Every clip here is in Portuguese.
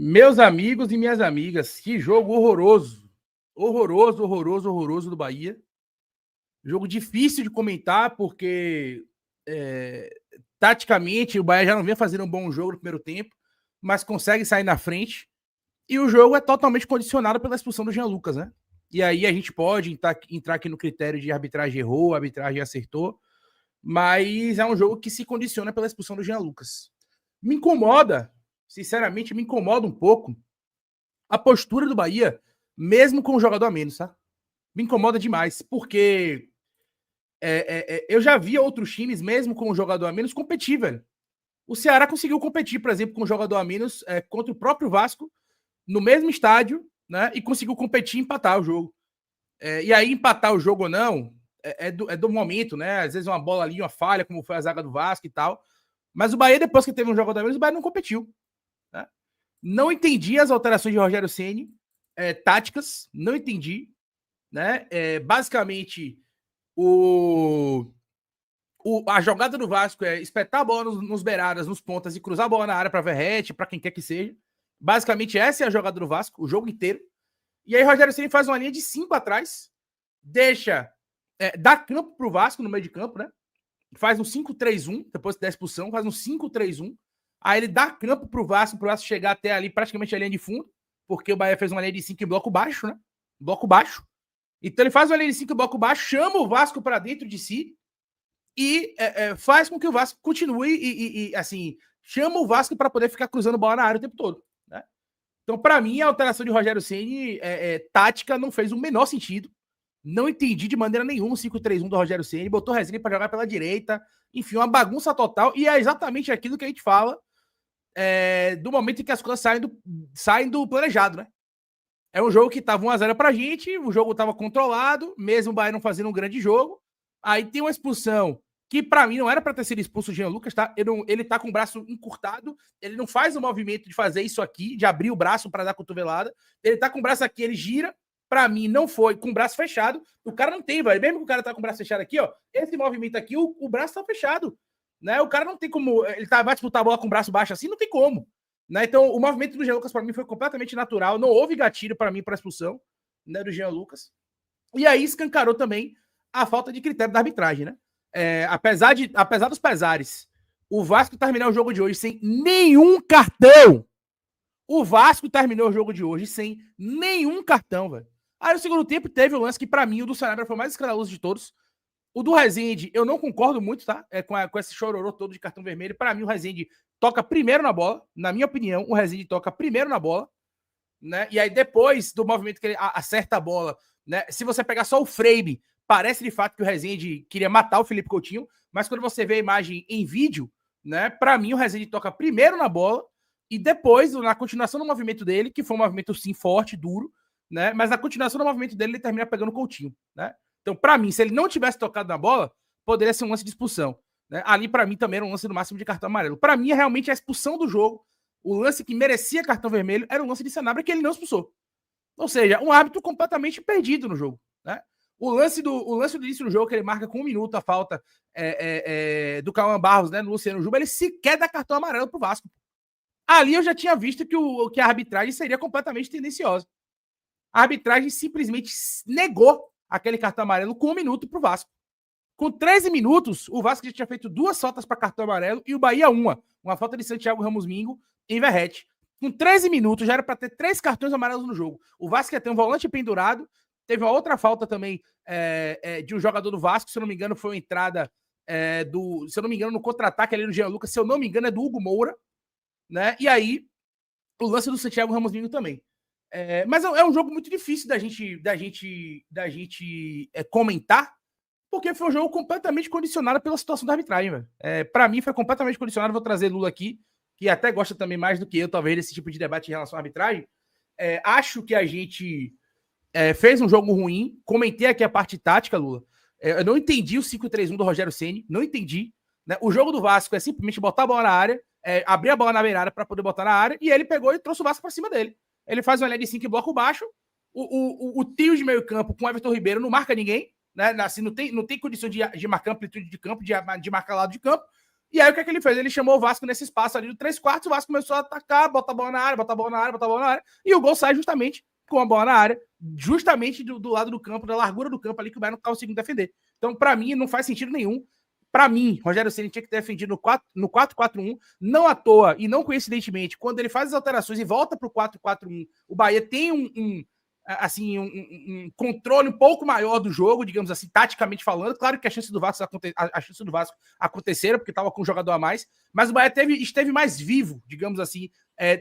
Meus amigos e minhas amigas, que jogo horroroso. Horroroso do Bahia. Jogo difícil de comentar, porque taticamente o Bahia já não vinha fazendo um bom jogo no primeiro tempo, mas consegue sair na frente. E o jogo é totalmente condicionado pela expulsão do Jean Lucas, né? E aí a gente pode entrar aqui no critério de arbitragem errou, arbitragem acertou, mas é um jogo que se condiciona pela expulsão do Jean Lucas. Me incomoda, sinceramente, me incomoda um pouco a postura do Bahia, mesmo com o jogador a menos, tá? Me incomoda demais, porque eu já vi outros times, mesmo com o jogador a menos, competir, velho. O Ceará conseguiu competir, por exemplo, com o jogador a menos contra o próprio Vasco, no mesmo estádio, né? E conseguiu competir e empatar o jogo. E aí, empatar o jogo ou não, é do momento, né? Às vezes uma bola ali, uma falha, como foi a zaga do Vasco e tal. Mas o Bahia, depois que teve um jogador a menos, o Bahia não competiu. Né? Não entendi as alterações de Rogério Ceni, táticas, não entendi. Né? Basicamente, a jogada do Vasco é espetar a bola nos beiradas, nos pontas e cruzar a bola na área para Verrete, para quem quer que seja. Basicamente, essa é a jogada do Vasco, o jogo inteiro. E aí, Rogério Ceni faz uma linha de 5 atrás, dá campo pro Vasco no meio de campo, né? Faz um 5-3-1, depois da expulsão, faz um 5-3-1. Aí ele dá campo pro Vasco chegar até ali, praticamente a linha de fundo, porque o Bahia fez uma linha de 5 em bloco baixo, né? Bloco baixo. Então ele faz uma linha de 5 em bloco baixo, chama o Vasco para dentro de si e faz com que o Vasco continue e assim, chama o Vasco para poder ficar cruzando bola na área o tempo todo. Né? Então, para mim, a alteração de Rogério Ceni tática não fez o menor sentido. Não entendi de maneira nenhuma o 5-3-1 do Rogério Ceni, botou o Resende para jogar pela direita, enfim, uma bagunça total, e é exatamente aquilo que a gente fala do momento em que as coisas saem do planejado, né? É um jogo que tava 1-0 pra gente, o jogo tava controlado, mesmo o Bahia não fazendo um grande jogo, aí tem uma expulsão que para mim não era para ter sido expulso o Jean Lucas, tá? Ele tá com o braço encurtado, ele não faz o movimento de fazer isso aqui, de abrir o braço para dar cotovelada, ele tá com o braço aqui, ele gira, para mim não foi, com o braço fechado, o cara não tem, velho, mesmo que o cara tá com o braço fechado aqui, ó, esse movimento aqui, o braço tá fechado, né? O cara não tem como, ele vai disputar a bola com o braço baixo assim, não tem como, né? Então o movimento do Jean Lucas para mim foi completamente natural, não houve gatilho para mim para expulsão, né, do Jean Lucas, e aí escancarou também a falta de critério da arbitragem, né? Apesar dos pesares, o Vasco terminou o jogo de hoje sem nenhum cartão. O Vasco terminou o jogo de hoje sem nenhum cartão, velho. Aí no segundo tempo teve o lance que, pra mim, o do Sanabria foi o mais escandaloso de todos. O do Resende, eu não concordo muito, tá? Com esse chororô todo de cartão vermelho. Pra mim, o Resende toca primeiro na bola. Na minha opinião, o Resende toca primeiro na bola. Né? E aí, depois do movimento que ele acerta a bola, né? Se você pegar só o frame, parece de fato que o Resende queria matar o Felipe Coutinho, mas quando você vê a imagem em vídeo, né? Para mim, o Resende toca primeiro na bola e depois, na continuação do movimento dele, que foi um movimento sim forte, duro, né? Mas na continuação do movimento dele, ele termina pegando o Coutinho, né? Então, para mim, se ele não tivesse tocado na bola, poderia ser um lance de expulsão. Né? Ali, para mim, também era um lance no máximo de cartão amarelo. Para mim, é realmente a expulsão do jogo. O lance que merecia cartão vermelho era o lance de Sanabria que ele não expulsou. Ou seja, um árbitro completamente perdido no jogo. Né? O lance do início do jogo, que ele marca com 1 minuto a falta do Cauã Barros, né, no Luciano Juba, ele sequer dá cartão amarelo pro Vasco. Ali eu já tinha visto que a arbitragem seria completamente tendenciosa. A arbitragem simplesmente negou aquele cartão amarelo com 1 minuto pro Vasco. Com 13 minutos, o Vasco já tinha feito 2 faltas para cartão amarelo e o Bahia uma falta de Santiago Ramos Mingo em Verrete. Com 13 minutos, já era para ter 3 cartões amarelos no jogo. O Vasco ia ter um volante pendurado. Teve uma outra falta também de um jogador do Vasco, se eu não me engano, foi uma entrada se eu não me engano, no contra-ataque ali no Jean Lucas, se eu não me engano, é do Hugo Moura. Né? E aí, o lance do Santiago Ramos Mingo também. Mas é um jogo muito difícil da gente comentar, porque foi um jogo completamente condicionado pela situação da arbitragem, velho. Pra mim, foi completamente condicionado. Vou trazer Lula aqui, que até gosta também mais do que eu, talvez, desse tipo de debate em relação à arbitragem. Acho que a gente fez um jogo ruim. Comentei aqui a parte tática, Lula. Eu não entendi o 5-3-1 do Rogério Ceni, não entendi. Né? O jogo do Vasco é simplesmente botar a bola na área, abrir a bola na beirada para poder botar na área, e ele pegou e trouxe o Vasco para cima dele. Ele faz uma linha de 5 em bloco baixo, o trio de meio campo com o Everton Ribeiro não marca ninguém, né? Assim, não tem condição de marcar amplitude de campo, de marcar lado de campo, E aí o que é que ele fez? Ele chamou o Vasco nesse espaço ali do 3/4, o Vasco começou a atacar, bota a bola na área, bota a bola na área, bota a bola na área, e o gol sai justamente com a bola na área, justamente do lado do campo, da largura do campo ali, que o Bahia não conseguiu defender. Então, para mim, não faz sentido nenhum. Para mim, Rogério Ceni tinha que ter defendido no 4-4-1, não à toa e não coincidentemente, quando ele faz as alterações e volta para o 4-4-1, o Bahia tem um controle um pouco maior do jogo, digamos assim, taticamente falando. Claro que a chance do Vasco aconteceram, porque estava com um jogador a mais, mas o Bahia esteve mais vivo, digamos assim,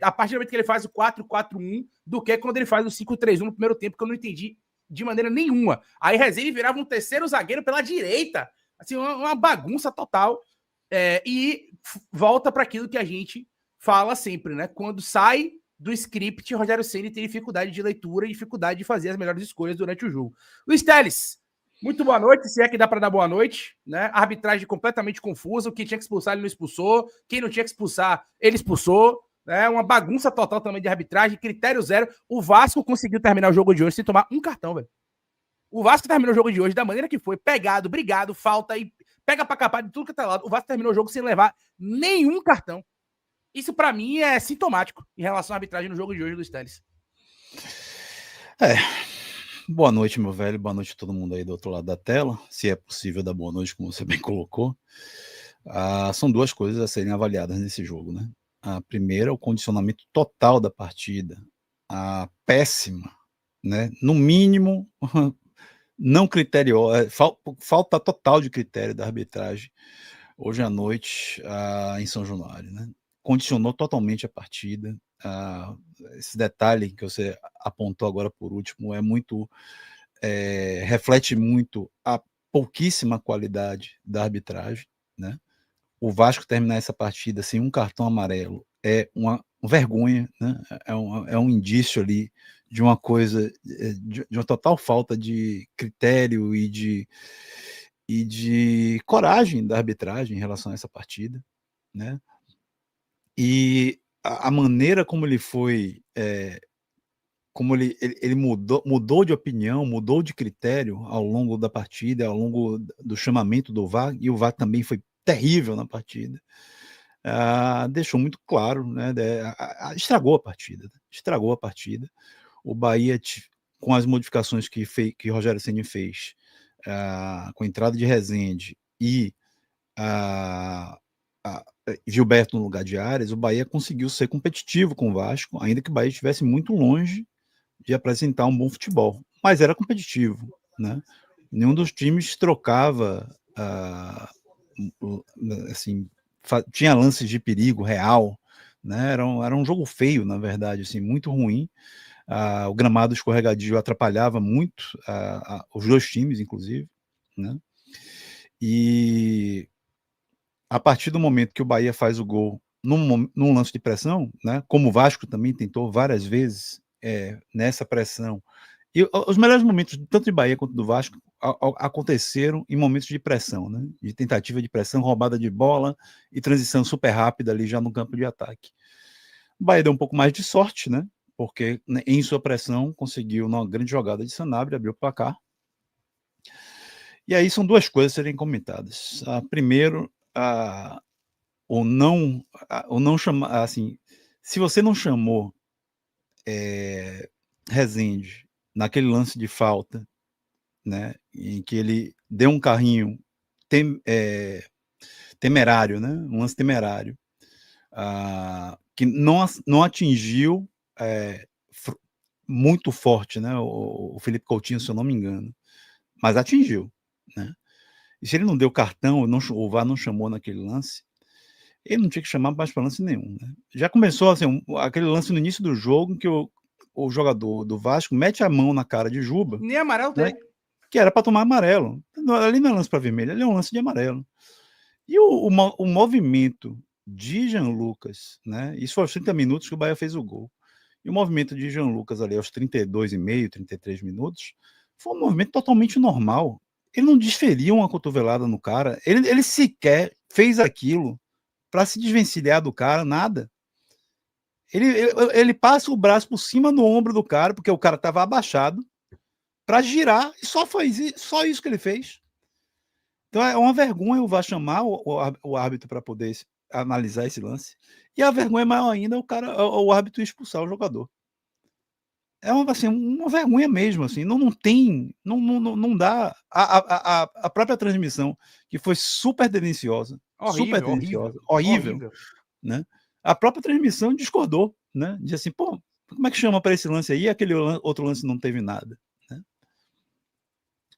a partir do momento que ele faz o 4-4-1 do que quando ele faz o 5-3-1 no primeiro tempo, que eu não entendi de maneira nenhuma. Aí Rezende virava um terceiro zagueiro pela direita, assim, uma bagunça total, e volta para aquilo que a gente fala sempre, né? Quando sai do script, Rogério Ceni tem dificuldade de leitura e dificuldade de fazer as melhores escolhas durante o jogo. Luiz Teles, muito boa noite, se é que dá para dar boa noite, né? Arbitragem completamente confusa, o que tinha que expulsar ele não expulsou, quem não tinha que expulsar, ele expulsou, né? Uma bagunça total também de arbitragem, critério zero. O Vasco conseguiu terminar o jogo de hoje sem tomar um cartão, velho. O Vasco terminou o jogo de hoje da maneira que foi, pegado, brigado, falta e pega pra capar de tudo que tá lado. O Vasco terminou o jogo sem levar nenhum cartão. Isso, para mim, é sintomático em relação à arbitragem no jogo de hoje do Stanley. Boa noite, meu velho. Boa noite a todo mundo aí do outro lado da tela. Se é possível dar boa noite, como você bem colocou. São duas coisas a serem avaliadas nesse jogo, né? A primeira é o condicionamento total da partida. Péssima, né? No mínimo, não critério, falta total de critério da arbitragem hoje à noite em São Januário, né? Condicionou totalmente a partida. Esse detalhe que você apontou agora por último reflete muito a pouquíssima qualidade da arbitragem, né? O Vasco terminar essa partida sem um cartão amarelo é uma vergonha, né? É um indício ali de uma coisa, de uma total falta de critério e de coragem da arbitragem em relação a essa partida, né? E a maneira como ele foi, como ele mudou de opinião, mudou de critério ao longo da partida, ao longo do chamamento do VAR, e o VAR também foi terrível na partida, deixou muito claro, né, estragou a partida. O Bahia, com as modificações que Rogério Ceni fez, com a entrada de Rezende e Gilberto no lugar de Arias, o Bahia conseguiu ser competitivo com o Vasco, ainda que o Bahia estivesse muito longe de apresentar um bom futebol, mas era competitivo, né? Nenhum dos times trocava, assim, tinha lances de perigo real, né? Era um jogo feio, na verdade, assim, muito ruim. O gramado escorregadio atrapalhava muito os dois times, inclusive, né? E a partir do momento que o Bahia faz o gol num lance de pressão, né, como o Vasco também tentou várias vezes nessa pressão, e os melhores momentos, tanto de Bahia quanto do Vasco, aconteceram em momentos de pressão, né, de tentativa de pressão, roubada de bola e transição super rápida ali já no campo de ataque. O Bahia deu um pouco mais de sorte, né, porque em sua pressão conseguiu, numa grande jogada de Sanabria, abrir o placar. E aí são duas coisas a serem comentadas. Primeiro, ou não chamar, assim, se você não chamou Rezende naquele lance de falta, né, em que ele deu um carrinho temerário, né, um lance temerário, que não atingiu muito forte, né, o Felipe Coutinho, se eu não me engano, mas atingiu, né? E se ele não deu cartão, o VAR não chamou naquele lance, ele não tinha que chamar mais para lance nenhum, né? Já começou assim, aquele lance no início do jogo que o jogador do Vasco mete a mão na cara de Juba. Nem amarelo né, teve. Que era para tomar amarelo. Ali não é lance para vermelho, ali é um lance de amarelo. E o movimento de Jean Lucas, né? Isso foi aos 30 minutos que o Bahia fez o gol. E o movimento de Jean Lucas ali aos 32,5, 33 minutos, foi um movimento totalmente normal. Ele não desferiu uma cotovelada no cara, ele sequer fez aquilo para se desvencilhar do cara, nada. Ele passa o braço por cima do ombro do cara, porque o cara estava abaixado, para girar, e só isso que ele fez. Então é uma vergonha o VAR chamar o árbitro para poder analisar esse lance. E a vergonha maior ainda é o árbitro expulsar o jogador. É uma, assim, uma vergonha mesmo, assim, não tem, não dá. A própria transmissão, que foi super tendenciosa, horrível, né? A própria transmissão discordou, né? Diz assim, pô, como é que chama para esse lance aí? Aquele outro lance não teve nada, né?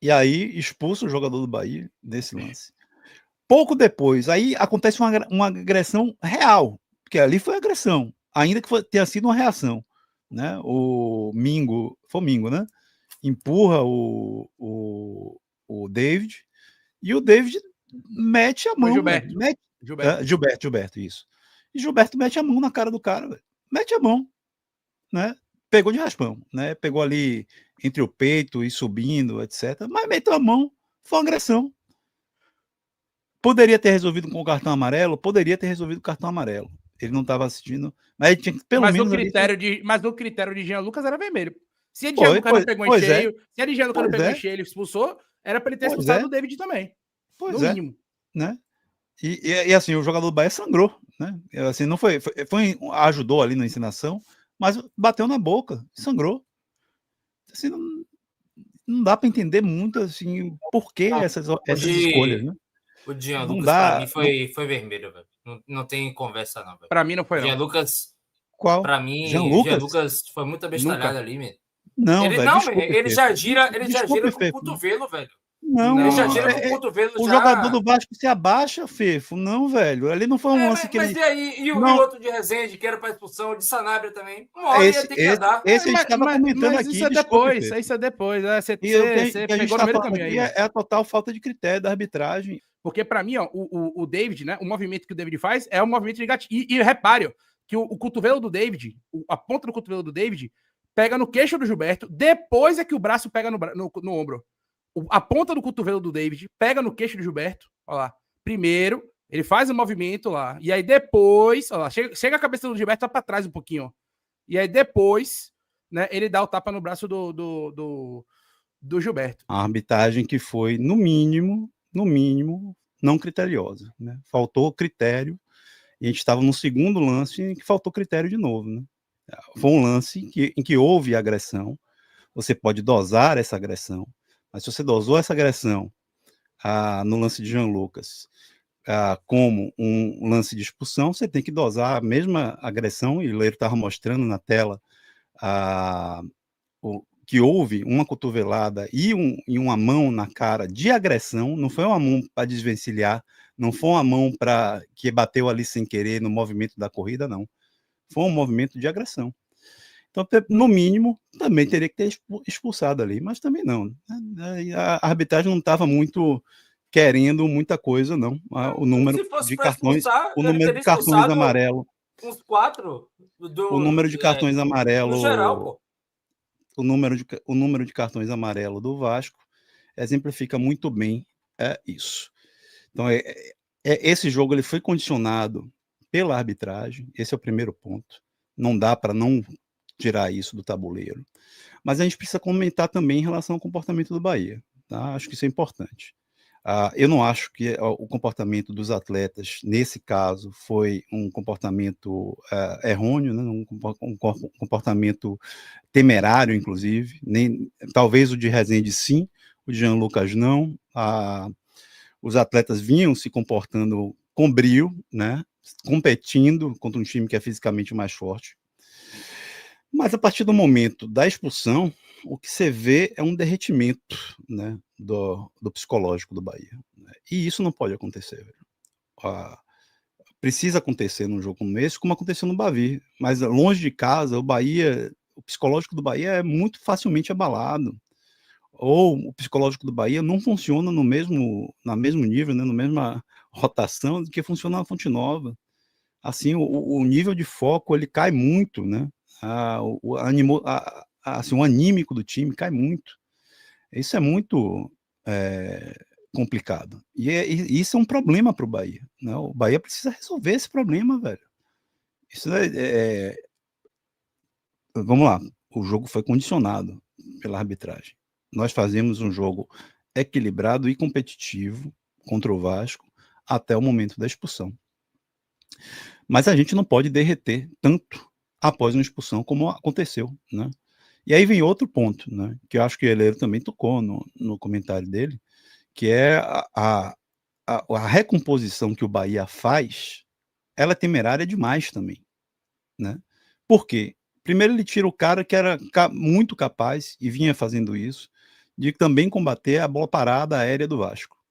E aí expulsa o jogador do Bahia desse lance. Pouco depois, aí acontece uma agressão real, porque ali foi agressão, ainda que tenha sido uma reação, né? O Mingo, né? Empurra o David, e o David mete a mão, Gilberto. Mete, Gilberto, isso. E Gilberto mete a mão na cara do cara, velho. Mete a mão, né? Pegou de raspão, né? Pegou ali entre o peito e subindo, etc. Mas meteu a mão, foi uma agressão. Poderia ter resolvido com o cartão amarelo? Poderia ter resolvido com o cartão amarelo. Ele não estava assistindo, mas ele tinha que, pelo menos. Mas no critério de Jean Lucas era vermelho. Se a Jean Lucas não pegou em cheio, se a Jean Lucas não pegou em cheio, ele expulsou, era para ele ter expulsado o David também. No mínimo. Né? E assim, o jogador do Bahia sangrou, né? Assim, não foi, ajudou ali na ensinação, mas bateu na boca, sangrou. Assim, não dá para entender muito assim por que essas escolhas, né? O Jean Lucas, para mim, foi vermelho, velho. Não tem conversa, não, velho. Para mim, não foi, não. Jean Lucas, qual? Para mim, Jean Lucas foi muito abestalhado ali, velho. Não, ele, velho. Não, desculpa, ele já gira com o cotovelo, velho. Não, ele já gira com o cotovelo. O jogador do Vasco se abaixa, Fefo. Não, velho. Ali não foi um lance que ele. Mas e aí? E o outro de Resende, que era para expulsão, de Sanabria também? Uma hora ia ter que dar. Esse a gente estava comentando aqui. Isso é depois. Isso é depois. Você pegou no meio do caminho aí. É a total falta de critério da arbitragem. Porque, para mim, ó, o David, né? O movimento que o David faz é um movimento de gatilho. E repare, ó, que o cotovelo do David, a ponta do cotovelo do David, pega no queixo do Gilberto, depois é que o braço pega no ombro. A ponta do cotovelo do David pega no queixo do Gilberto, ó lá. Primeiro, ele faz o movimento lá, e aí depois, ó lá, chega a cabeça do Gilberto para trás um pouquinho, ó. E aí depois, né, ele dá o tapa no braço do Gilberto. A arbitragem que foi, no mínimo, não criteriosa, né? Faltou critério, e a gente estava no segundo lance em que faltou critério de novo, né? Foi um lance em que houve agressão. Você pode dosar essa agressão, mas se você dosou essa agressão no lance de Jean Lucas como um lance de expulsão, você tem que dosar a mesma agressão, e o Leiro estava mostrando na tela que houve uma cotovelada e uma mão na cara de agressão, não foi uma mão para desvencilhar, não foi uma mão que bateu ali sem querer no movimento da corrida, não. Foi um movimento de agressão. Então, no mínimo, também teria que ter expulsado ali, mas também não. A arbitragem não estava muito querendo muita coisa, não. O número de cartões, amarelo. Uns 4 o número de cartões amarelo. No geral, pô. O número de cartões amarelo do Vasco exemplifica muito bem isso. Então, esse jogo ele foi condicionado pela arbitragem, esse é o primeiro ponto. Não dá para não tirar isso do tabuleiro. Mas a gente precisa comentar também em relação ao comportamento do Bahia. Tá? Acho que isso é importante. Eu não acho que o comportamento dos atletas, nesse caso, foi um comportamento errôneo, né? um comportamento temerário, inclusive. Talvez o de Resende, sim, o de Jean Lucas, não. Os atletas vinham se comportando com brio, né? Competindo contra um time que é fisicamente mais forte. Mas a partir do momento da expulsão, o que você vê é um derretimento, né, do psicológico do Bahia. E isso não pode acontecer. Velho. Precisa acontecer num jogo como esse, como aconteceu no Bavi. Mas longe de casa, o psicológico do Bahia é muito facilmente abalado. Ou o psicológico do Bahia não funciona no mesmo nível, né, na mesma rotação do que funciona na Fonte Nova. Assim, o nível de foco ele cai muito, né? O anímico do time cai muito. Isso é muito complicado. E isso é um problema para o Bahia. Né? O Bahia precisa resolver esse problema, velho. Isso Vamos lá. O jogo foi condicionado pela arbitragem. Nós fazemos um jogo equilibrado e competitivo, contra o Vasco até o momento da expulsão. Mas a gente não pode derreter tanto após uma expulsão como aconteceu, né? E aí vem outro ponto, né, que eu acho que o Eleiro também tocou no comentário dele, que é a recomposição que o Bahia faz, ela é temerária demais também, né? Por quê? Primeiro ele tira o cara que era muito capaz, e vinha fazendo isso, de também combater a bola parada aérea do Vasco,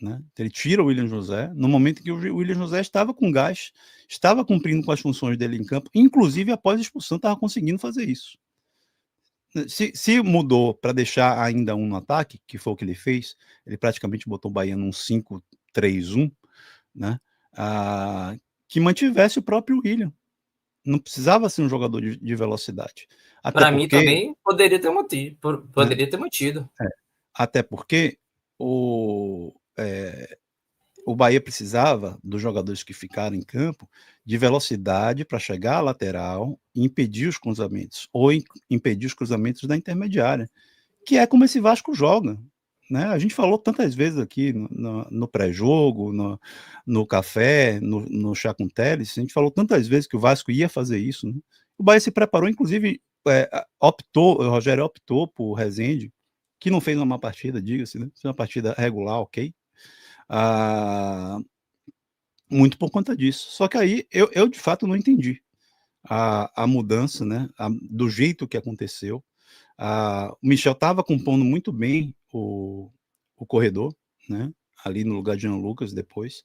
né? Então ele tira o William José, no momento em que o William José estava com gás, estava cumprindo com as funções dele em campo, inclusive após a expulsão estava conseguindo fazer isso. Se mudou para deixar ainda um no ataque, que foi o que ele fez, ele praticamente botou o Bahia num 5-3-1, né? Que mantivesse o próprio William. Não precisava ser um jogador de velocidade. Para mim também poderia ter mantido. Até porque o Bahia precisava dos jogadores que ficaram em campo de velocidade para chegar à lateral e impedir os cruzamentos, ou impedir os cruzamentos da intermediária, que é como esse Vasco joga, né? A gente falou tantas vezes aqui no pré-jogo, no café, no chá com Teles, a gente falou tantas vezes que o Vasco ia fazer isso, né? O Bahia se preparou, inclusive o Rogério optou por Rezende, que não fez uma má partida, diga-se, né? Fez uma partida regular, ok? Muito por conta disso. Só que aí eu de fato não entendi a mudança, né? Do jeito que aconteceu. O Michel estava compondo muito bem o corredor, né? Ali no lugar de Jean Lucas depois.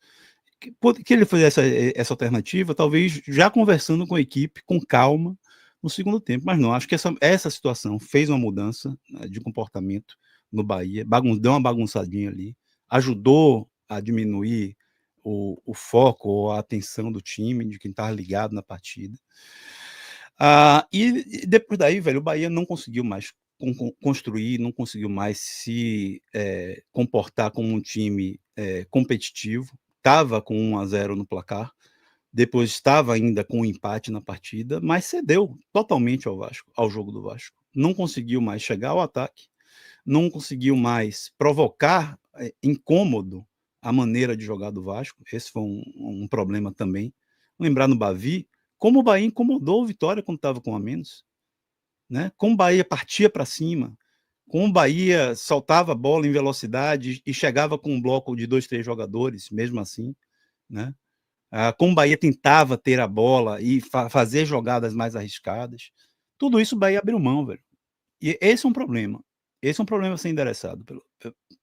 Que ele fizesse essa alternativa, talvez já conversando com a equipe, com calma, no segundo tempo. Mas não, acho que essa situação fez uma mudança, né, de comportamento no Bahia, deu uma bagunçadinha ali, ajudou a diminuir o foco ou a atenção do time, de quem estava ligado na partida. E depois daí, velho, o Bahia não conseguiu mais construir, não conseguiu mais se comportar como um time competitivo. Estava com 1-0 no placar, depois estava ainda com um empate na partida, mas cedeu totalmente ao jogo do Vasco. Não conseguiu mais chegar ao ataque, não conseguiu mais provocar incômodo a maneira de jogar do Vasco. Esse foi um problema também. Lembrar no Bavi, como o Bahia incomodou o Vitória quando estava com a menos, né? Como o Bahia partia para cima, como o Bahia soltava a bola em velocidade e chegava com um bloco de 2, 3 jogadores, mesmo assim, né? Como o Bahia tentava ter a bola e fazer jogadas mais arriscadas. Tudo isso o Bahia abriu mão, velho. E esse é um problema. Esse é um problema a ser endereçado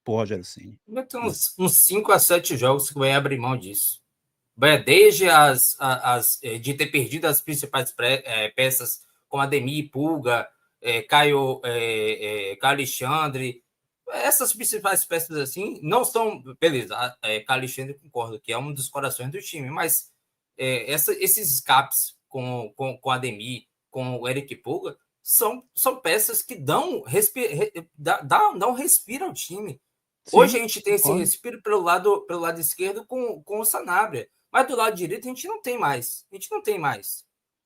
por Rogério Ceni. Tem uns 5-7 jogos que o Bahia abre mão disso. O Bahia, desde de ter perdido as principais peças, como Ademir, Pulga, Caio Alexandre, essas principais peças assim não são. Beleza, Caio Alexandre, concordo que é um dos corações do time, mas esses escapes com Ademir, com o Eric Pulga, são peças que dão respiro ao time. Sim, hoje a gente tem esse respiro pelo lado esquerdo com o Sanabria, mas do lado direito a gente não tem mais.